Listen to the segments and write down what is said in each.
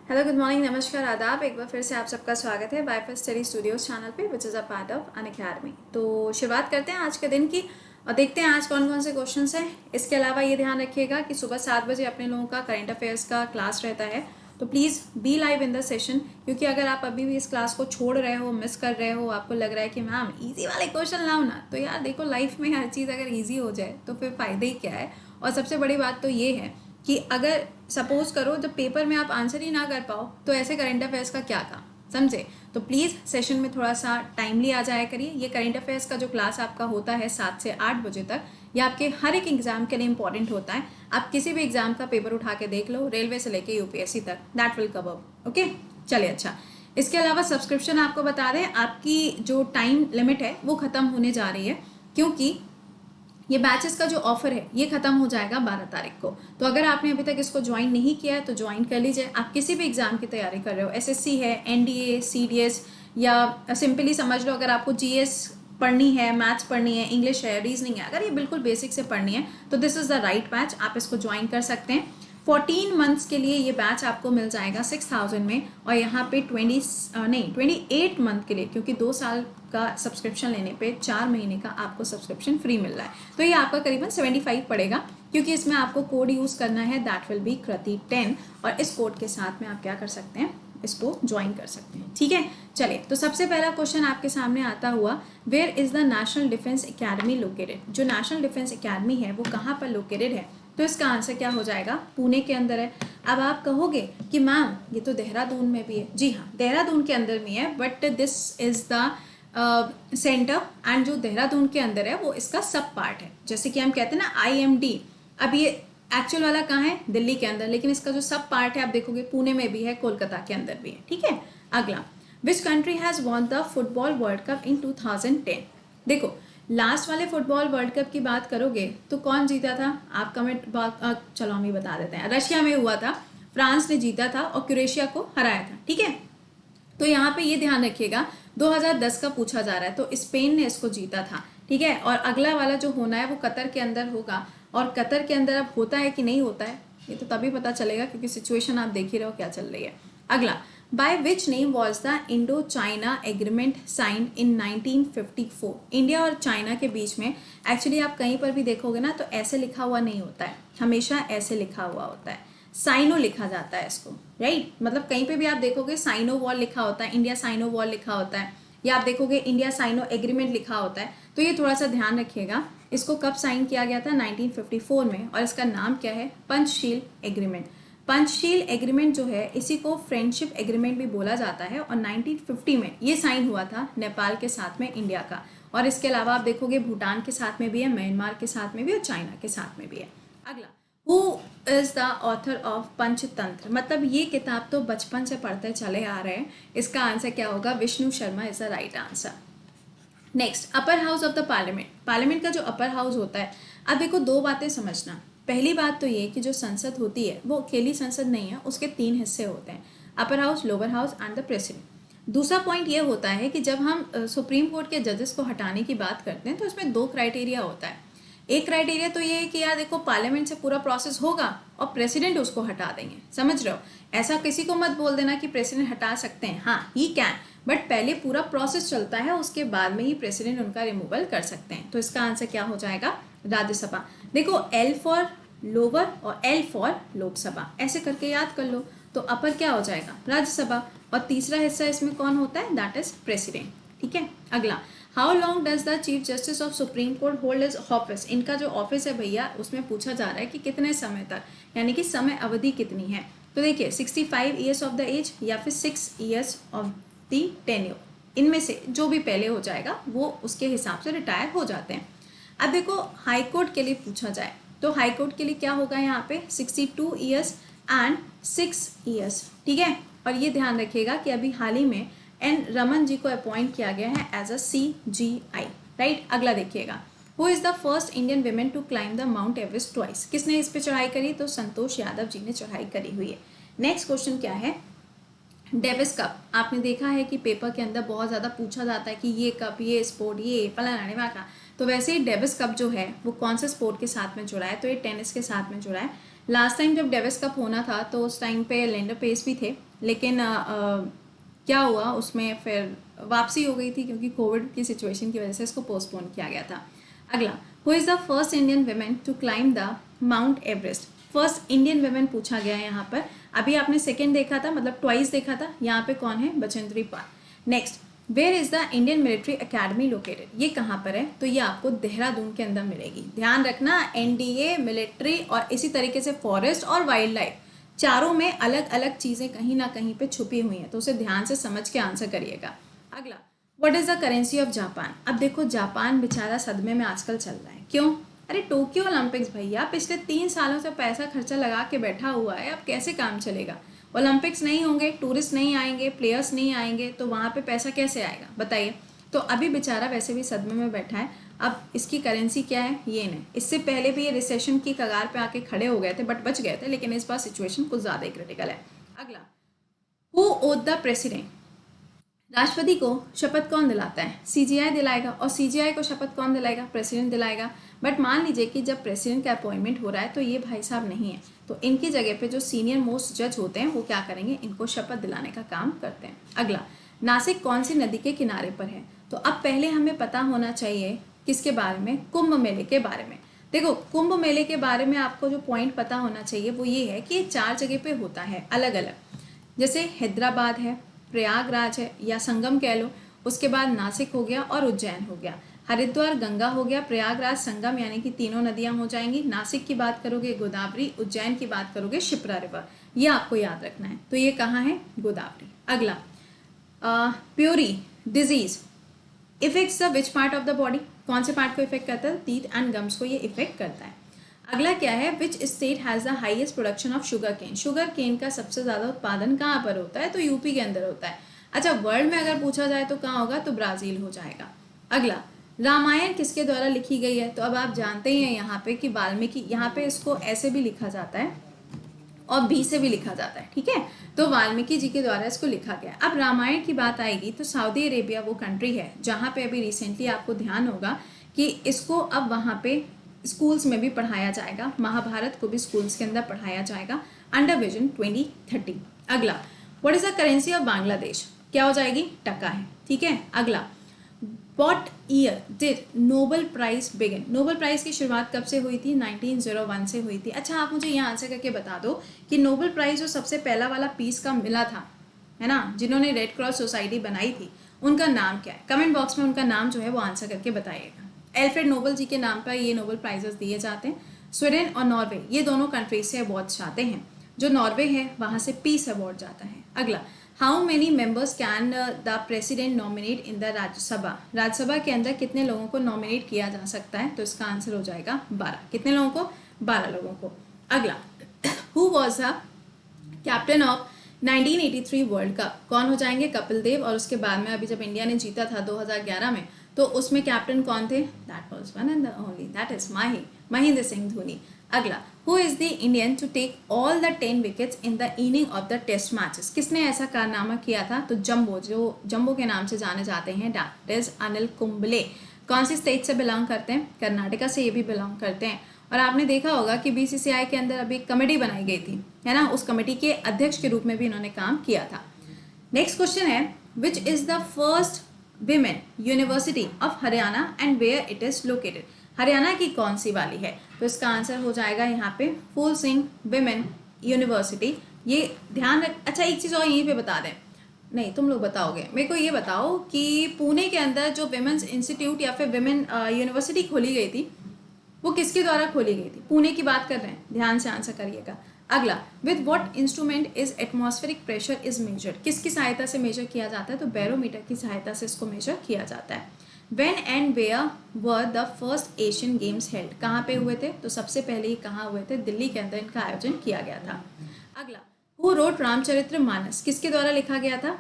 Hello, good morning, नमस्कार, आदाब। एक बार फिर से आप सबका स्वागत है बायफर स्टडी स्टूडियोज चैनल पे, which is a part of Unacademy. तो शुरुआत करते हैं आज के दिन की और देखते हैं आज कौन कौन से क्वेश्चंस हैं। इसके अलावा ये ध्यान रखिएगा कि सुबह 7 बजे अपने लोगों का करंट अफेयर्स का क्लास रहता है, तो please be live in the session. क्योंकि अगर आप अभी भी इस क्लास को छोड़ रहे हो, मिस कर रहे हो, आपको लग रहा है कि मैम ईजी वाले क्वेश्चन लाओ ना, तो यार देखो, लाइफ में हर चीज़ अगर ईजी हो जाए तो फिर फ़ायदा ही क्या है। और सबसे बड़ी बात तो ये है कि अगर सपोज करो जब पेपर में आप आंसर ही ना कर पाओ तो ऐसे करंट अफेयर्स का क्या काम, समझे। तो प्लीज़ सेशन में थोड़ा सा टाइमली आ जाया करिए। ये करंट अफेयर्स का जो क्लास आपका होता है 7 से 8 बजे तक, ये आपके हर एक एग्जाम के लिए इंपॉर्टेंट होता है। आप किसी भी एग्जाम का पेपर उठा के देख लो, रेलवे से लेके यूपीएससी तक, दैट विल कवर। ओके, चलिए। अच्छा, इसके अलावा सब्सक्रिप्शन आपको बता दें, आपकी जो टाइम लिमिट है वो ख़त्म होने जा रही है, क्योंकि ये बैचेस का जो ऑफर है ये खत्म हो जाएगा 12 तारीख को। तो अगर आपने अभी तक इसको ज्वाइन नहीं किया है तो ज्वाइन कर लीजिए। आप किसी भी एग्जाम की तैयारी कर रहे हो, एसएससी है, एनडीए, सीडीएस, या सिंपली समझ लो अगर आपको जीएस पढ़नी है, मैथ्स पढ़नी है, इंग्लिश है, रीजनिंग है, अगर ये बिल्कुल बेसिक से पढ़नी है तो this is the right batch, आप इसको ज्वाइन कर सकते हैं। 14 मंथ्स के लिए ये बैच आपको मिल जाएगा 6000 में, और यहाँ पे 28 मंथ के लिए, क्योंकि 2 साल का सब्सक्रिप्शन लेने पे 4 महीने का आपको सब्सक्रिप्शन फ्री मिल रहा है। तो ये आपका करीबन 75 पड़ेगा, क्योंकि इसमें आपको कोड यूज़ करना है, दैट विल बी कृति 10, और इस कोड के साथ में आप क्या कर सकते हैं, इसको ज्वाइन कर सकते हैं। ठीक है, चलिए। तो सबसे पहला क्वेश्चन आपके सामने आता हुआ, where is the national defence academy located. जो नेशनल डिफेंस एकेडमी है वो कहाँ पर लोकेटेड है, तो इसका आंसर क्या हो जाएगा, पुणे के अंदर है। अब आप कहोगे कि मैम ये तो देहरादून में भी है। जी हाँ, देहरादून के अंदर भी है, but this is the centre, and जो देहरादून के अंदर है वो इसका सब पार्ट है। जैसे कि हम कहते हैं ना IMD, अब ये एक्चुअल वाला कहाँ है, दिल्ली के अंदर, लेकिन इसका जो सब पार्ट है आप देखोगे पुणे में भी है, कोलकाता के अंदर भी है। ठीक है, अगला, which country has won the football world cup in 2010। देखो, लास्ट वाले फुटबॉल वर्ल्ड कप की बात करोगे तो कौन जीता था, आप कमेंट चलो हम ही बता देते हैं, रशिया में हुआ था, फ्रांस ने जीता था और क्रोएशिया को हराया था। ठीक है, तो यहाँ पे ये ध्यान रखिएगा 2010 का पूछा जा रहा है, तो स्पेन ने इसको जीता था। ठीक है, और अगला वाला जो होना है वो कतर के अंदर होगा, और कतर के अंदर अब होता है कि नहीं होता है ये तो तभी पता चलेगा, क्योंकि सिचुएशन आप देख ही रहे हो क्या चल रही है। अगला, by which name was the Indo China agreement sign in 1954। India और चाइना के बीच में, एक्चुअली आप कहीं पर भी देखोगे ना तो ऐसे लिखा हुआ नहीं होता है, हमेशा ऐसे लिखा हुआ होता है, साइनो लिखा जाता है इसको, राइट। मतलब कहीं पे भी आप देखोगे साइनो वॉल लिखा होता है, इंडिया साइनो वॉल लिखा होता है, या आप देखोगे इंडिया साइनो एग्रीमेंट लिखा होता है। तो ये थोड़ा सा ध्यान रखिएगा। इसको कब साइन किया गया था, 1954 में, और इसका नाम क्या है, पंचशील एग्रीमेंट। पंचशील एग्रीमेंट जो है इसी को फ्रेंडशिप एग्रीमेंट भी बोला जाता है, और 1950 में ये साइन हुआ था नेपाल के साथ में इंडिया का। और इसके अलावा आप देखोगे भूटान के साथ में भी है, म्यांमार के साथ में भी, और चाइना के साथ में भी है। अगला, who is the author of Panchatantra. मतलब ये किताब तो बचपन से पढ़ते चले आ रहे हैं, इसका आंसर क्या होगा, Vishnu Sharma is the right answer. Next, upper house of the parliament. Parliament का जो अपर हाउस होता है, अब देखो दो बातें समझना। पहली बात तो ये कि जो संसद होती है वो अकेली संसद नहीं है, उसके 3 हिस्से होते हैं, upper house, lower house and the president. दूसरा पॉइंट ये होता है कि जब हम सुप्रीम कोर्ट के जजेस को हटाने की बात करते हैं तो इसमें 2 क्राइटेरिया होता है। एक क्राइटेरिया तो ये है कि यार देखो, पार्लियामेंट से पूरा प्रोसेस होगा और प्रेसिडेंट उसको हटा देंगे, समझ रहे हो। ऐसा किसी को मत बोल देना कि प्रेसिडेंट हटा सकते हैं, हाँ ही कैन, बट पहले पूरा प्रोसेस चलता है, उसके बाद में ही प्रेसिडेंट उनका रिमूवल कर सकते हैं। तो इसका आंसर क्या हो जाएगा, राज्यसभा। देखो, L फॉर लोअर और L फॉर लोकसभा, ऐसे करके याद कर लो। तो अपर क्या हो जाएगा, राज्यसभा, और तीसरा हिस्सा इसमें कौन होता है, दैट इज प्रेसिडेंट। ठीक है, अगला, how long does the chief justice of supreme court hold his office. इनका जो ऑफिस है भैया, उसमें पूछा जा रहा है कि कितने समय तक, यानी कि समय अवधि कितनी है। तो देखिए, 65 ईयर्स ऑफ द एज, या फिर 6 ईयर्स ऑफ द टेन्योर, इनमें से जो भी पहले हो जाएगा वो उसके हिसाब से रिटायर हो जाते हैं। अब देखो, हाई कोर्ट के लिए पूछा जाए तो हाई कोर्ट के लिए क्या होगा, यहाँ पे 62 ईयर्स एंड 6 ईयर्स। ठीक है, और ये ध्यान रखिएगा कि अभी हाल ही में एन रमन जी को अपॉइंट किया गया है एज अ CGI, राइट। अगला देखिएगा, who is the first Indian women to climb the Mount Everest twice. किसने इस पे चढ़ाई करी, तो संतोष यादव जी ने चढ़ाई करी हुई है। नेक्स्ट क्वेश्चन क्या है, डेविस कप। आपने देखा है कि पेपर के अंदर बहुत ज़्यादा पूछा जाता है कि ये कप, ये स्पोर्ट, ये फलाना का। तो वैसे ही डेविस कप जो है वो कौन से स्पोर्ट के साथ में जुड़ा है, तो ये टेनिस के साथ में जुड़ा है। लास्ट टाइम जब डेविस कप होना था तो उस टाइम पे लेंडर पेस भी थे, लेकिन क्या हुआ उसमें फिर वापसी हो गई थी क्योंकि कोविड की सिचुएशन की वजह से इसको पोस्टपोन किया गया था। अगला, who is the first Indian women to climb the Mount Everest? First Indian women पूछा गया है यहाँ पर। अभी आपने सेकेंड देखा था, मतलब ट्वाइस देखा था, यहाँ पे कौन है? Bachendri Pal. Next, where is the Indian Military Academy located? ये कहाँ पर है? तो ये आपको देहरादून के अंदर मिलेगी। ध्यान रखना, एनडीए, मिलिट्री और इसी तरीके से फॉरेस्ट और वाइल्ड लाइफ, चारों में अलग अलग चीजें कहीं ना कहीं पे छुपी हुई हैं, तो उसे ध्यान से समझ के आंसर करिएगा। अगला, what is the currency of Japan? अब देखो जापान बेचारा सदमे में आजकल चल रहा है। क्यों? अरे टोक्यो ओलंपिक्स भैया, पिछले 3 सालों से पैसा खर्चा लगा के बैठा हुआ है, अब कैसे काम चलेगा? ओलंपिक्स नहीं होंगे, टूरिस्ट नहीं आएंगे, प्लेयर्स नहीं आएंगे, तो वहाँ पे पैसा कैसे आएगा बताइए? तो अभी बेचारा वैसे भी सदमे में बैठा है। अब इसकी करेंसी क्या है? येन है। इससे पहले भी ये रिसेशन की कगार पे आके खड़े हो गए थे बट बच गए थे, लेकिन इस बार सिचुएशन कुछ ज़्यादा ही क्रिटिकल है। अगला, हु ओथ द प्रेसिडेंट? राष्ट्रपति को शपथ कौन दिलाता है? सीजीआई दिलाएगा। और सीजीआई को शपथ कौन दिलाएगा? प्रेसिडेंट दिलाएगा। बट मान लीजिए कि जब प्रेसिडेंट का अपॉइंटमेंट हो रहा है तो ये भाई साहब नहीं है, तो इनकी जगह पे जो सीनियर मोस्ट जज होते हैं वो क्या करेंगे? इनको शपथ दिलाने का काम करते हैं। अगला, नासिक कौन सी नदी के किनारे पर है? तो अब पहले हमें पता होना चाहिए किसके बारे में? कुंभ मेले के बारे में। देखो, कुंभ मेले के बारे में आपको जो पॉइंट पता होना चाहिए वो ये है कि ये 4 जगह पे होता है अलग अलग। जैसे हैदराबाद है, प्रयागराज है या संगम कह लो, उसके बाद नासिक हो गया और उज्जैन हो गया, हरिद्वार गंगा हो गया, प्रयागराज संगम, यानी कि तीनों नदियां हो जाएंगी। नासिक की बात करोगे गोदावरी, उज्जैन की बात करोगे शिप्रा रिवर। ये आपको याद रखना है। तो ये कहाँ है? गोदावरी। अगला, puree disease effects the which part of the body? कौन से पार्ट को इफेक्ट करता है? टीथ एंड गम्स को ये इफेक्ट करता है। अगला क्या है? Which state has the highest production of sugarcane? Sugarcane का सबसे ज़्यादा उत्पादन कहाँ पर होता है? तो यूपी के अंदर होता है। अच्छा, वर्ल्ड में अगर पूछा जाए तो कहाँ होगा? तो ब्राज़ील हो जाएगा। अगला, रामायण किसके द्वारा लिखी गई है? तो अब आप जानते ही हैं यहाँ पे कि वाल्मीकि, यहाँ पे इसको ऐसे भी लिखा जाता है और बी से भी लिखा जाता है, ठीक है? तो वाल्मीकि जी के द्वारा इसको लिखा गया। अब रामायण की बात आएगी तो सऊदी अरेबिया वो कंट्री है जहाँ पे अभी रिसेंटली आपको ध्यान होगा कि इसको अब वहाँ पे स्कूल्स में भी पढ़ाया जाएगा, महाभारत को भी स्कूल्स के अंदर पढ़ाया जाएगा अंडर विजन 2030। अगला, what is the currency of Bangladesh? क्या हो जाएगी? टका है, ठीक है? अगला, What year did Nobel prize begin? Nobel prize की शुरुआत कब से हुई थी? 1901 से हुई थी। अच्छा, आप मुझे यहाँ आंसर करके बता दो कि नोबेल प्राइज जो सबसे पहला वाला पीस का मिला था, है ना, जिन्होंने रेड क्रॉस सोसाइटी बनाई थी, उनका नाम क्या है? कमेंट बॉक्स में उनका नाम जो है वो आंसर करके बताइएगा। एल्फ्रेड नोबेल जी के नाम पर ये नोबेल प्राइजेस दिए जाते हैं। स्वीडन और नॉर्वे ये दोनों कंट्रीज से अवार्ड जाते हैं। जो नॉर्वे है वहाँ से पीस अवार्ड जाता है। अगला, how many members can the president nominate in the Rajya Sabha? Rajya Sabha के अंदर कितने लोगों को नॉमिनेट किया जा सकता है? तो इसका आंसर हो जाएगा 12। कितने लोगों को? 12 लोगों को। अगला, who was the captain of 1983 world cup? कौन हो जाएंगे? कपिल देव। और उसके बाद में अभी जब इंडिया ने जीता था 2011 में, तो उसमें कैप्टन कौन थे? That was one and the only, that is Mahendra Singh Dhoni. अगला, who is the Indian to take all the 10 wickets in the inning of the test matches? किसने ऐसा कारनामा किया था? तो जंबो, जो जंबो के नाम से जाने जाते हैं, दैट इज अनिल कुंबले। कौन सी स्टेट से बिलोंग करते हैं? कर्नाटका से ये भी बिलोंग करते हैं। और आपने देखा होगा कि बीसीसीआई के अंदर अभी कमेटी बनाई गई थी, है ना, उस कमेटी के अध्यक्ष के रूप में भी इन्होंने काम किया था। नेक्स्ट क्वेश्चन है, which is the first women university of Haryana and where it is located? Haryana की कौन सी वाली है? तो इसका आंसर हो जाएगा यहाँ पे फूल सिंह विमेन यूनिवर्सिटी। ये ध्यान रख। अच्छा, एक चीज़ और यहीं पे बता दें, नहीं तुम लोग बताओगे, मेरे को ये बताओ कि पुणे के अंदर जो विमेंस इंस्टीट्यूट या फिर विमेन यूनिवर्सिटी खोली गई थी वो किसके द्वारा खोली गई थी? पुणे की बात कर रहे हैं, ध्यान से आंसर करिएगा। अगला, with what instrument is atmospheric pressure is measured? किसकी सहायता से मेजर किया जाता है? तो बैरोमीटर की सहायता से इसको मेजर किया जाता है। When and where were the first Asian games held? कहाँ पे हुए थे? तो सबसे पहले ये कहाँ हुए थे? दिल्ली के अंदर इनका आयोजन किया गया था। अगला, हु रोट रामचरितमानस? किसके द्वारा लिखा गया था?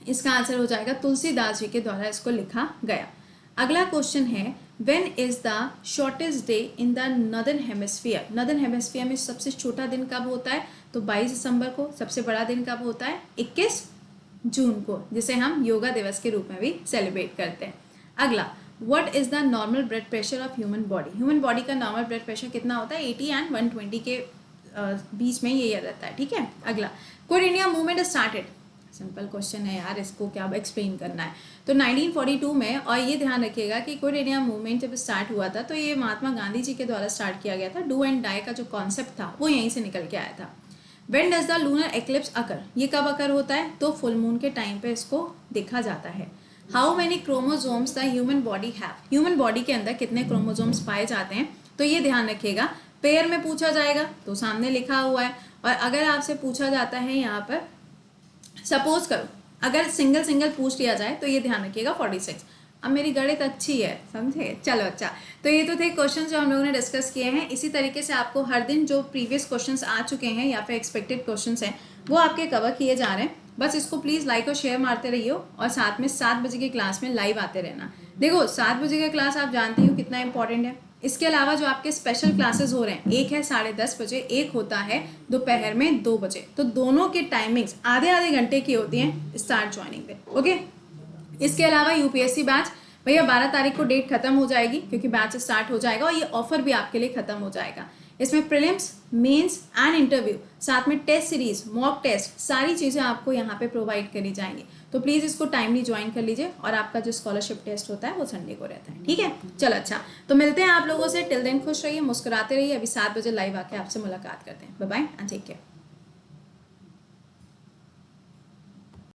इसका आंसर हो जाएगा तुलसीदास जी के द्वारा इसको लिखा गया। अगला क्वेश्चन है, when is the shortest day in the northern hemisphere? Northern hemisphere में सबसे छोटा दिन कब होता है? तो 22 दिसंबर को। सबसे बड़ा दिन कब होता है? 21 जून को, जिसे हम योगा दिवस के रूप में भी सेलिब्रेट करते हैं। अगला, what is the normal blood pressure of human body? Human body का नॉर्मल ब्लड प्रेशर कितना होता है? 80 एंड 120 के बीच में ये रहता है, ठीक है। अगला, quit India movement started, simple question है यार, इसको क्या एक्सप्लेन करना है। तो 1942 में, और ये ध्यान रखिएगा कि क्विट इंडिया मूवमेंट जब स्टार्ट हुआ था तो ये महात्मा गांधी जी के द्वारा स्टार्ट किया गया था। डू एंड डाई का जो कॉन्सेप्ट था वो यहीं से निकल के आया था। When does the lunar eclipse occur, ये कब अकर होता है, तो फुल मून के टाइम पे इसको देखा जाता है। How many chromosomes the human body have, human body के अंदर कितने क्रोमोजोम्स पाए जाते हैं, तो ये ध्यान रखिएगा। पेयर में पूछा जाएगा तो सामने लिखा हुआ है, और अगर आपसे पूछा जाता है यहाँ पर, सपोज करो अगर सिंगल सिंगल पूछ लिया जाए तो ये ध्यान रखिएगा 46। अब मेरी गणित अच्छी है, समझे, चलो अच्छा। तो ये तो थे क्वेश्चन जो हम लोगों ने डिस्कस किए हैं। इसी तरीके से आपको हर दिन जो प्रीवियस क्वेश्चंस आ चुके हैं या फिर एक्सपेक्टेड क्वेश्चंस हैं वो आपके कवर किए जा रहे हैं। बस इसको प्लीज़ लाइक और शेयर मारते रहिए, और साथ में 7 बजे की क्लास में लाइव आते रहना। देखो 7 बजे का क्लास आप जानती हो कितना इंपॉर्टेंट है। इसके अलावा जो आपके स्पेशल क्लासेस हो रहे हैं, एक है 10:30 बजे, एक होता है दोपहर में 2 बजे, तो दोनों की टाइमिंग्स आधे आधे घंटे की होती हैं। स्टार्ट ज्वाइनिंग पे, ओके। इसके अलावा यूपीएससी बैच, भैया 12 तारीख को डेट खत्म हो जाएगी क्योंकि बैच स्टार्ट हो जाएगा, और ये ऑफर भी आपके लिए खत्म हो जाएगा। इसमें प्रीलिम्स, मेंस एंड इंटरव्यू, साथ में टेस्ट सीरीज, मॉक टेस्ट, सारी चीज़ें आपको यहाँ पे प्रोवाइड करी जाएंगी। तो प्लीज़ इसको टाइमली ज्वाइन कर लीजिए, और आपका जो स्कॉलरशिप टेस्ट होता है वो संडे को रहता है, ठीक है। चलो अच्छा, तो मिलते हैं आप लोगों से। टिल देन खुश रहिए, मुस्कुराते रहिए। अभी 7 बजे लाइव आके आपसे मुलाकात करते हैं। Bye bye and take care.